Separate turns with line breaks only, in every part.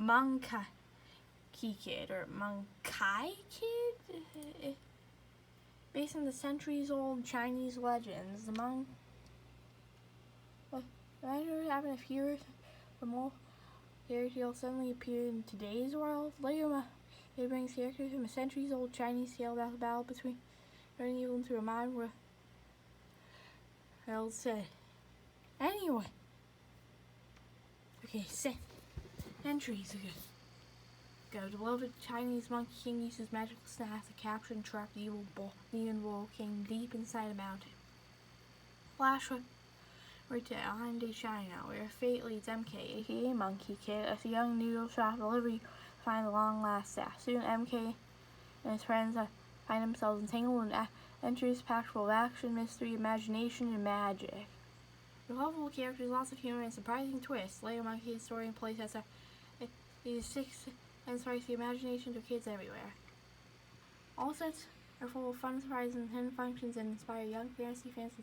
Monkie Kid, or Monkie Kid? Based on the centuries-old Chinese legends, the imagine having a few or more fairy tales suddenly appear in today's world. Lego it brings characters from a centuries-old Chinese tale about the battle between good and evil into a modern world. I'll say. Anyway. Okay, centuries ago, the beloved Chinese Monkey King used his magical staff to capture and trap the evil bull king deep inside a mountain. Flash right to Day China, where fate leads MK, aka Monkie Kid, as a young noodle shop delivery to find the long-lost staff. Soon MK and his friends find themselves entangled in adventures packed full of action, mystery, imagination, and magic. With lovable characters, lots of humor, and surprising twists, Lego Monkey Kid's story and playsets are 6 and spicy imagination to kids everywhere. All sets are full of fun, surprises, and hidden functions and inspire young fantasy fans to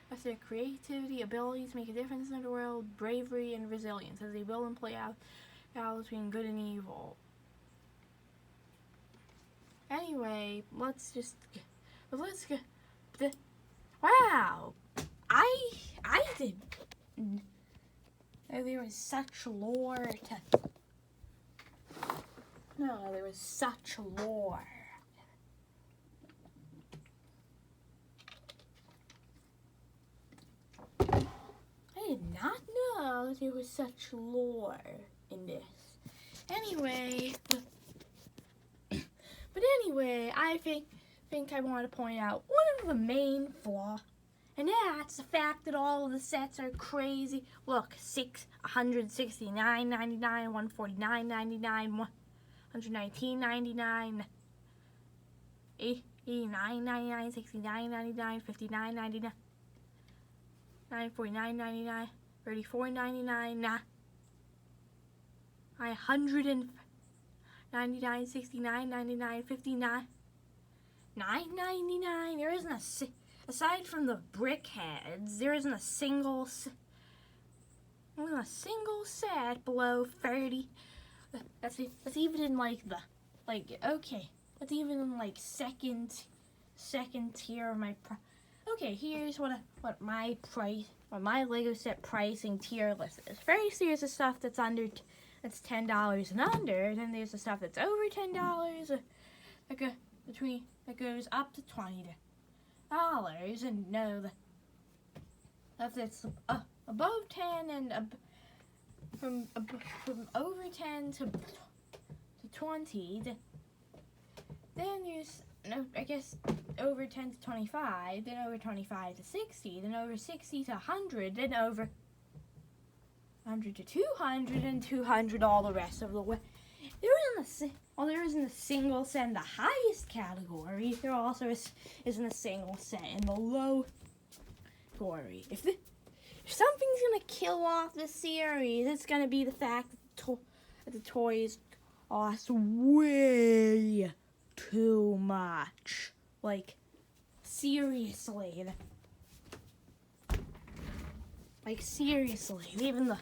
test their creativity, abilities, make a difference in the world, bravery, and resilience as they build and play out between good and evil. Anyway, let's go. Wow! I didn't know there was such lore to. No, there was such lore. I did not know there was such lore in this. Anyway, I think I want to point out one of the main flaws. And that's the fact that all of the sets are crazy. Look, $169.99, $149.99, $119.99, $89.99, $69.99, $59.99, $949.99, $34.99, $100.99, $69.99, $59, $9.99. There isn't a aside from the brickheads, there isn't a single set below 30. That's even in that's even in second tier of my okay, here's what my Lego set pricing tier list is. First, there's the stuff that's $10 and under. Then there's the stuff that's over $10. That goes up to $20. And no, the stuff that's above 10 and from over 10 to 20. Then there's over 10 to 25. Then over 25 to 60. Then over 60 to 100. Then over 100 to 200 and 200 all the rest of the way. There isn't a single set in the highest category. There also isn't a single set in the low category. If something's gonna kill off the series, it's gonna be the fact that the toys cost way too much. Like, seriously. Even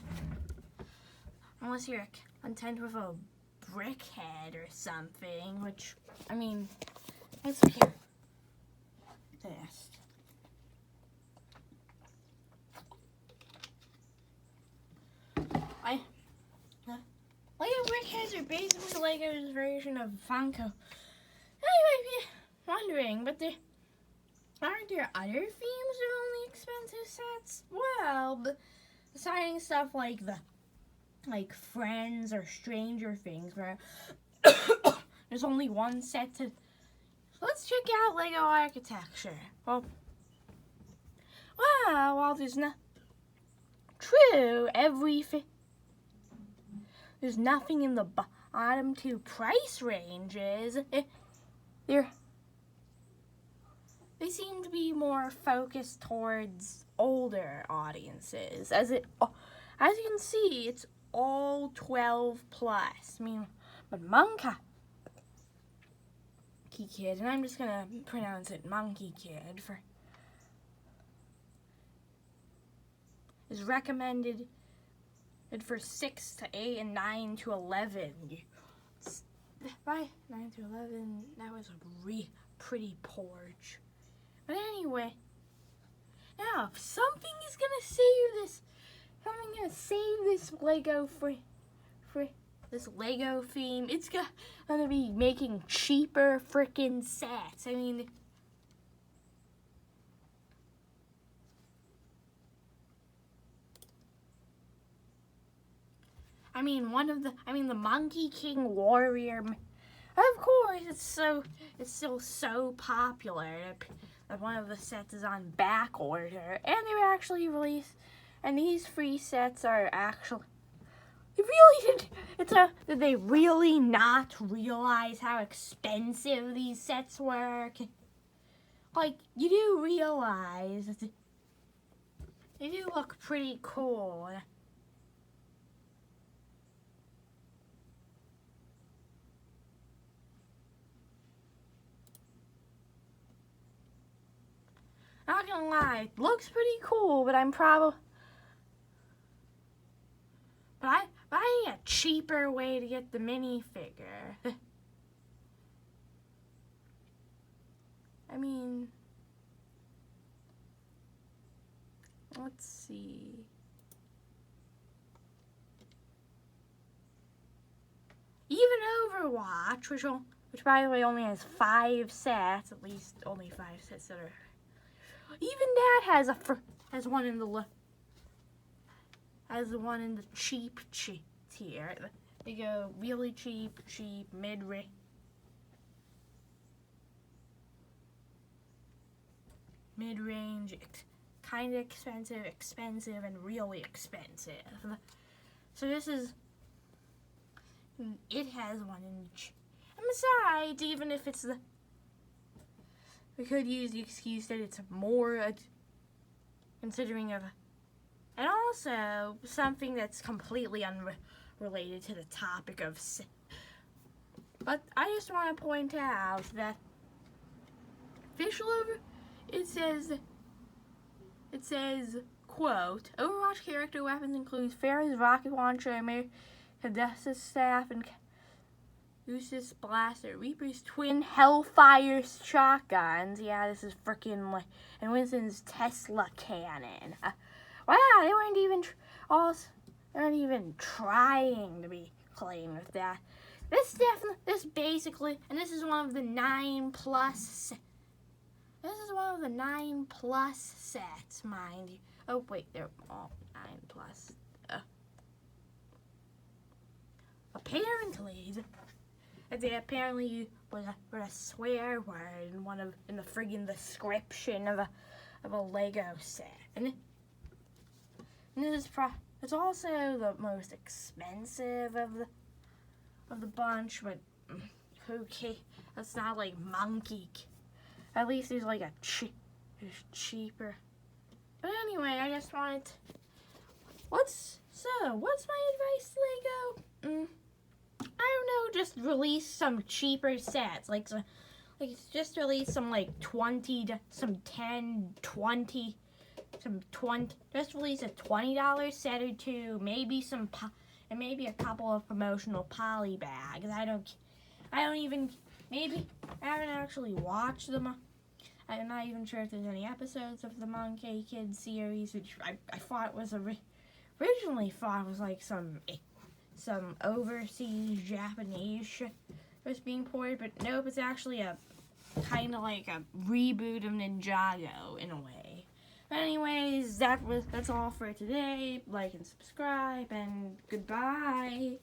unless you're content with a brickhead or something, which, I mean, let's be honest. Lego brickheads are basically Lego's version of Funko. Now you might be wondering, but aren't there other themes of only expensive sets? Well, besides stuff like Friends or Stranger Things, where there's only one set to. Let's check out Lego architecture. Well, while there's not true, there's nothing in the bottom two price ranges. They seem to be more focused towards older audiences. As you can see, it's all 12 plus. I mean, but Monkie Kid, and I'm just gonna pronounce it Monkie Kid is recommended And for 6 to 8 and 9 to 11. By 9 to 11, that was a pretty porch. But anyway, now if something is gonna save this, Lego for this Lego theme, it's gonna be making cheaper frickin' sets. The Monkey King Warrior. Of course, it's still so popular that one of the sets is on back order, and they were actually released. And these free sets are actually. Did they really not realize how expensive these sets were? Like, you do realize that they do look pretty cool. Not gonna lie, it looks pretty cool, but I'm probably. But I need a cheaper way to get the minifigure. Let's see. Even Overwatch, which by the way only has 5 sets, at least only 5 sets that are. Even that has one in the cheap tier. They go really cheap, mid-range, kind of expensive, and really expensive. So it has one in each. And besides, even if it's we could use the excuse that it's more considering of. And also, something that's completely unrelated to the topic of. But I just want to point out that it says, quote, Overwatch character weapons include Pharah's rocket launcher, Cadessa's staff, and Lucius blaster, Reaper's twin Hellfire shotguns. Yeah, this is freaking like, and Winston's Tesla cannon. Wow, they weren't even trying to be claimed with that. This basically, and this is one of the 9+. This is one of the 9+ sets, mind you. Oh wait, they're all 9+. Apparently was a swear word in the friggin' description of a Lego set. And it's also the most expensive of the bunch, but who cares? It's not like Monkey. At least there's like there's cheaper. But anyway, I just wanted to, what's my advice, Lego? I don't know, just release some cheaper sets, just release some 20, just release a $20 set or two, maybe maybe a couple of promotional poly bags. I haven't actually watched them. I'm not even sure if there's any episodes of the Monkie Kid series, which I thought was originally thought was like some overseas Japanese shit was being ported, but nope, it's actually a kind of like a reboot of Ninjago in a way. But anyways, that's all for today. Like and subscribe, and goodbye.